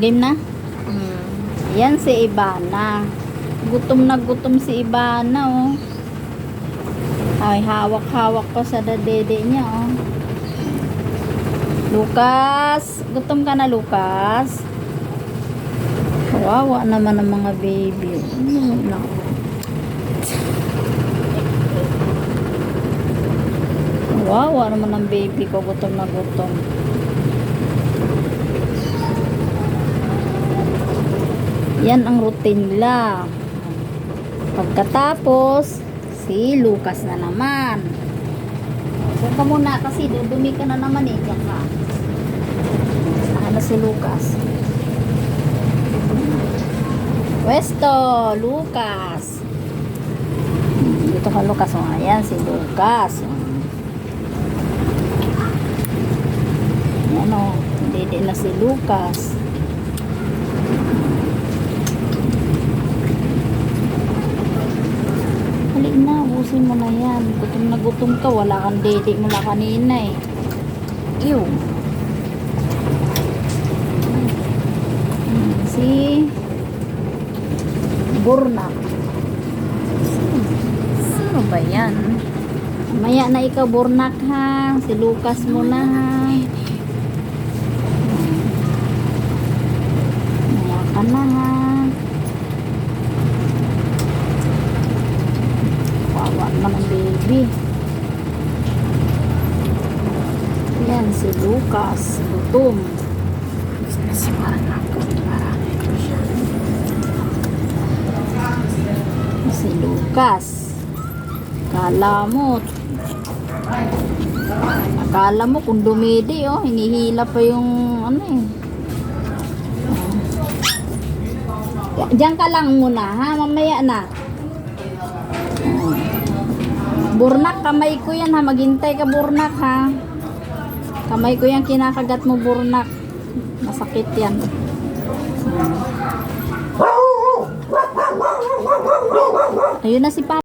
Game na? Yan si Ivana. Gutom na gutom si Ivana, oh. Ay, hawak-hawak pa sa dadede niya, oh. Lucas, gutom ka na, Lucas? Kawawa naman ang mga baby. Kawawa naman ang baby ko, gutom na gutom. Yan ang routine nila. Pagkatapos, si Lucas na naman. Diyan ka muna kasi dumi ka na naman eh. Diyan ka. Ano si Lucas? Pwesto, Lucas. Dito ka, Lucas. Oh, ayan si Lucas. Ayan o. Hindi na si Lucas. Na, ubusin mo na yan. Gutom na gutom ka. Wala kang dede mula kanina eh. Ew. Si Burnak. Sino ba yan? Maya na ikaw, Burnak, ha. Si Lucas mo na, ha. Maya ka na, ha. Naman baby. Yan si Lucas. Gutom. Si Lucas. Akala mo kung dumidi, oh, hinihila pa yung ano eh. Diyan ka lang muna, ha, mamaya na. Burnak, kamay ko yan, ha. Maghintay ka, Burnak, ha. Kamay ko yan, kinakagat mo, Burnak. Masakit yan. Ayun na si Papa.